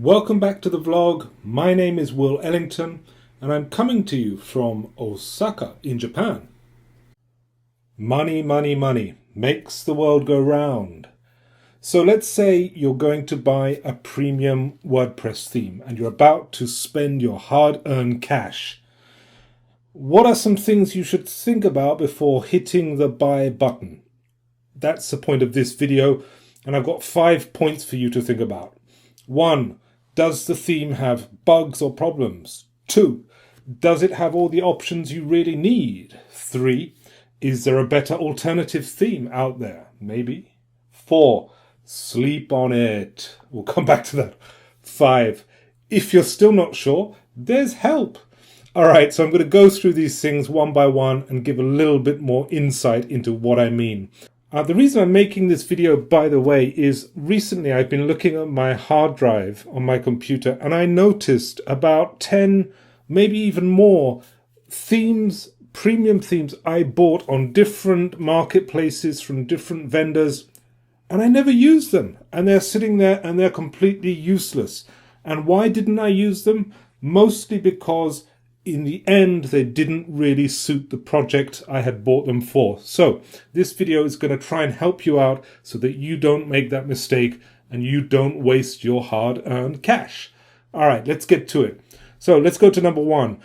Welcome back to the vlog. My name is Will Ellington and I'm coming to you from Osaka in Japan. Money, money, money makes the world go round. So let's say you're going to buy a premium WordPress theme and you're about to spend your hard-earned cash. What are some things you should think about before hitting the buy button? That's the point of this video, and I've got 5 points for you to think about. 1. Does the theme have bugs or problems? 2. Does it have all the options you really need? 3. Is there a better alternative theme out there? Maybe. 4. Sleep on it. We'll come back to that. 5. If you're still not sure, there's help. Alright, so I'm going to go through these things one by one and give a little bit more insight into what I mean. The reason I'm making this video, by the way, is recently I've been looking at my hard drive on my computer and I noticed about 10, maybe even more themes, premium themes I bought on different marketplaces from different vendors, and I never used them. And they're sitting there and they're completely useless. And why didn't I use them? Mostly because in the end, they didn't really suit the project I had bought them for. So this video is going to try and help you out so that you don't make that mistake and you don't waste your hard-earned cash. All right, let's get to it. So let's go to number 1.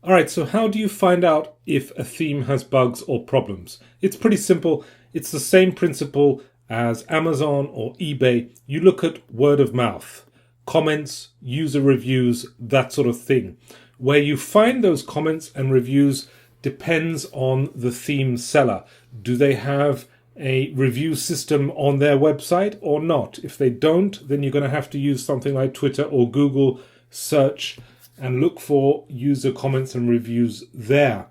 All right, so how do you find out if a theme has bugs or problems? It's pretty simple. It's the same principle as Amazon or eBay. You look at word of mouth, comments, user reviews, that sort of thing. Where you find those comments and reviews depends on the theme seller. Do they have a review system on their website or not? If they don't, then you're going to have to use something like Twitter or Google search and look for user comments and reviews there.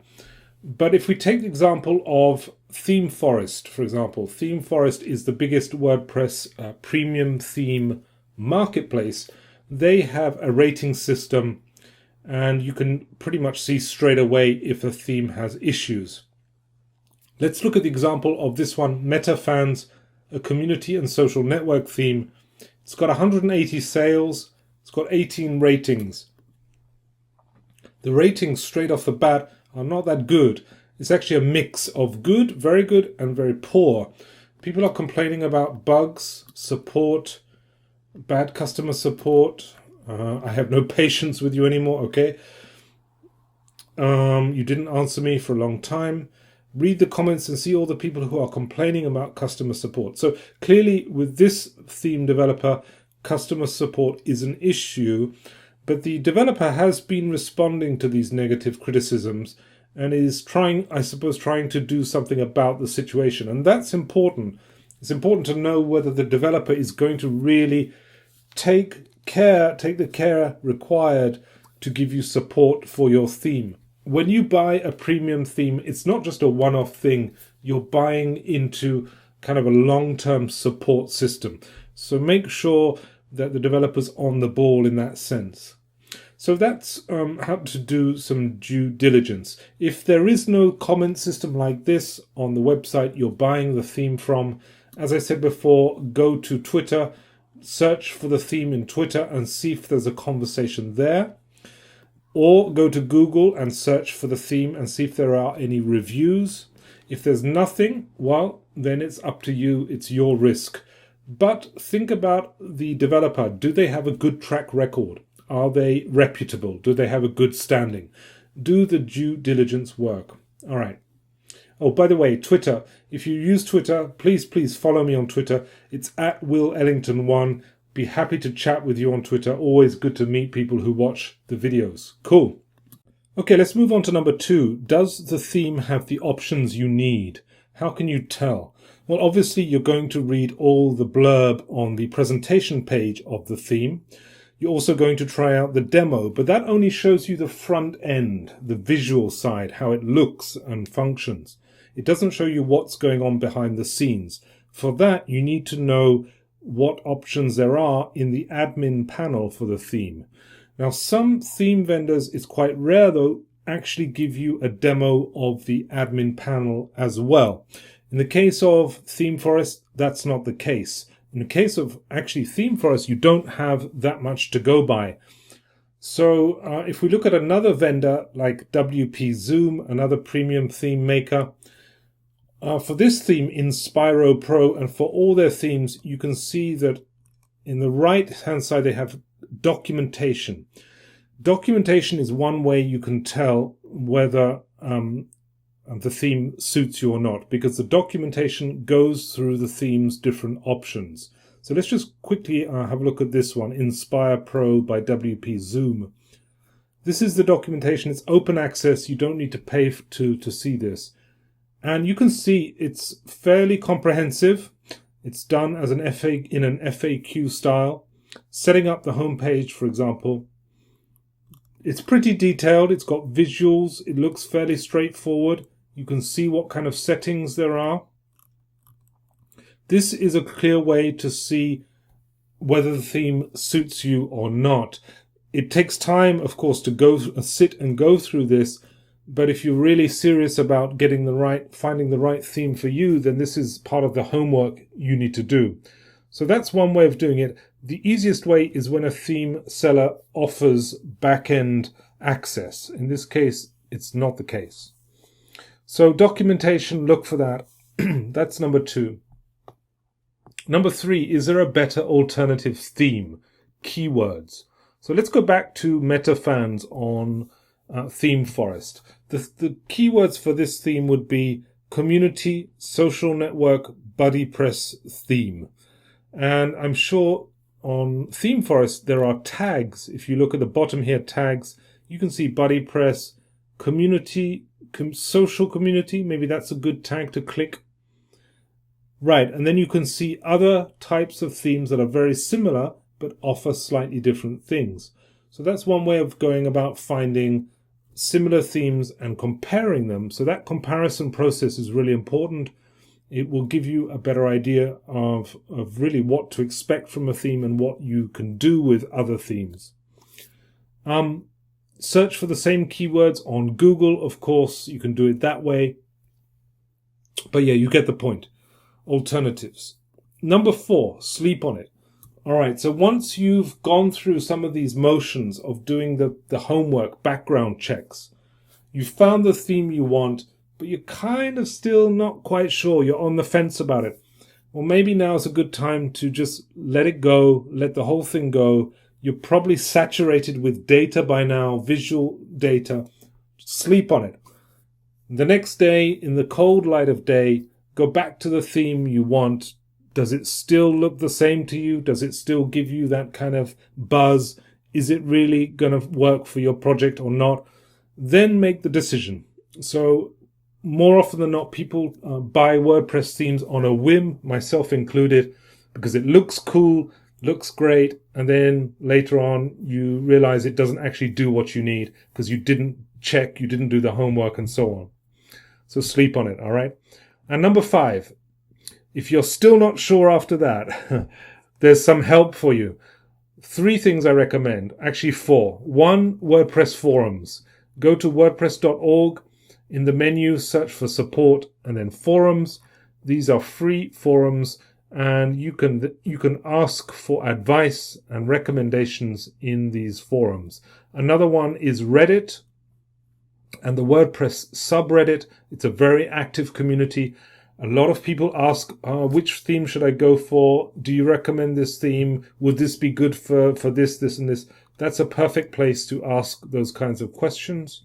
But if we take the example of ThemeForest, for example, ThemeForest is the biggest WordPress premium theme marketplace. They have a rating system and you can pretty much see straight away if a theme has issues. Let's look at the example of this one, MetaFans, a community and social network theme. It's got 180 sales, it's got 18 ratings. The ratings straight off the bat are not that good. It's actually a mix of good, and very poor. People are complaining about bugs, support, bad customer support. I have no patience with you anymore, okay? You didn't answer me for a long time. Read the comments and see all the people who are complaining about customer support. So clearly with this theme developer, customer support is an issue, but the developer has been responding to these negative criticisms and is trying to do something about the situation. And that's important. It's important to know whether the developer is going to really take the care required to give you support for your theme. When you buy a premium theme, it's not just a one-off thing. You're buying into kind of a long-term support system. So make sure that the developer's on the ball in that sense. So that's how to do some due diligence. If there is no comment system like this on the website you're buying the theme from, as I said before, go to Twitter, search for the theme in Twitter and see if there's a conversation there. Or go to Google and search for the theme and see if there are any reviews. If there's nothing, well, then it's up to you. It's your risk. But think about the developer. Do they have a good track record? Are they reputable? Do they have a good standing? Do the due diligence work? All right. Oh, by the way, Twitter. If you use Twitter, please follow me on Twitter. It's at WillEllington1. Be happy to chat with you on Twitter. Always good to meet people who watch the videos. Cool. Okay, let's move on to number 2. Does the theme have the options you need? How can you tell? Well, obviously you're going to read all the blurb on the presentation page of the theme. You're also going to try out the demo, but that only shows you the front end, the visual side, how it looks and functions. It doesn't show you what's going on behind the scenes. For that, you need to know what options there are in the admin panel for the theme. Now, some theme vendors, it's quite rare though, actually give you a demo of the admin panel as well. In the case of ThemeForest, that's not the case. In the case of actually ThemeForest, you don't have that much to go by. So if we look at another vendor like WP Zoom, another premium theme maker, for this theme, Inspiro Pro, and for all their themes, you can see that in the right-hand side, they have documentation. Documentation is one way you can tell whether the theme suits you or not, because the documentation goes through the theme's different options. So let's just quickly have a look at this one, Inspire Pro by WP Zoom. This is the documentation. It's open access. You don't need to pay to see this. And you can see it's fairly comprehensive. It's done as in an FAQ style. Setting up the homepage, for example. It's pretty detailed. It's got visuals. It looks fairly straightforward. You can see what kind of settings there are. This is a clear way to see whether the theme suits you or not. It takes time, of course, to sit and go through this. But if you're really serious about finding the right theme for you, then this is part of the homework you need to do. So that's one way of doing it. The easiest way is when a theme seller offers back-end access. In this case, it's not the case. So documentation, look for that. That's number 2. Number 3, is there a better alternative theme? Keywords. So let's go back to MetaFans on ThemeForest. The keywords for this theme would be community, social network, BuddyPress theme. And I'm sure on ThemeForest there are tags. If you look at the bottom here, tags, you can see BuddyPress, community, social community. Maybe that's a good tag to click. Right, and then you can see other types of themes that are very similar but offer slightly different things. So that's one way of going about finding similar themes and comparing them. So that comparison process is really important. It will give you a better idea of really what to expect from a theme and what you can do with other themes. Search for the same keywords on Google, of course. You can do it that way. But yeah, you get the point. Alternatives. Number 4, sleep on it. All right, so once you've gone through some of these motions of doing the homework, background checks, you've found the theme you want, but you're kind of still not quite sure, you're on the fence about it. Well, maybe now is a good time to just let it go, let the whole thing go. You're probably saturated with data by now, visual data. Sleep on it. The next day, in the cold light of day, go back to the theme you want. Does it still look the same to you? Does it still give you that kind of buzz? Is it really going to work for your project or not? Then make the decision. So more often than not, people buy WordPress themes on a whim, myself included, because it looks cool, looks great, and then later on you realize it doesn't actually do what you need because you didn't check, you didn't do the homework, and so on. So sleep on it, all right? And number 5, if you're still not sure after that, there's some help for you. 3 things I recommend, actually 4. 1, WordPress forums. Go to wordpress.org. In the menu, search for support and then forums. These are free forums, and you can ask for advice and recommendations in these forums. Another one is Reddit and the WordPress subreddit. It's a very active community. A lot of people ask, which theme should I go for? Do you recommend this theme? Would this be good for this, this, and this? That's a perfect place to ask those kinds of questions.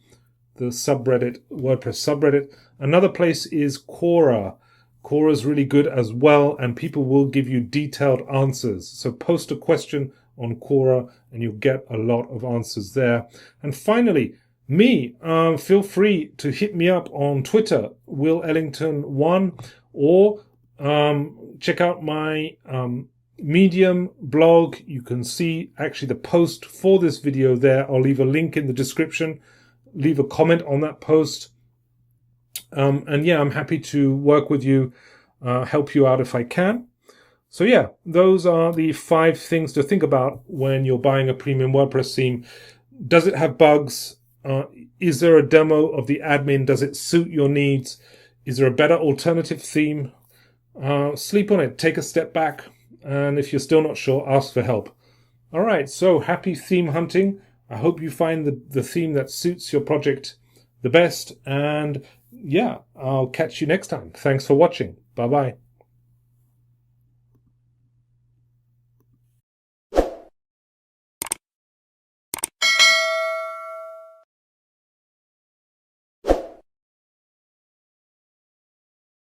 The subreddit, WordPress subreddit. Another place is Quora. Quora is really good as well, and people will give you detailed answers. So post a question on Quora and you'll get a lot of answers there. And finally, feel free to hit me up on Twitter, WillEllington1, or check out my Medium blog. You can see actually the post for this video there. I'll leave a link in the description. Leave a comment on that post. And yeah, I'm happy to work with you, help you out if I can. So yeah, those are the 5 things to think about when you're buying a premium WordPress theme. Does it have bugs? Is there a demo of the admin? Does it suit your needs? Is there a better alternative theme? Sleep on it. Take a step back And if you're still not sure, ask for help. All right, so happy theme hunting. I hope you find the theme that suits your project the best. And yeah, I'll catch you next time. Thanks for watching. Bye-bye.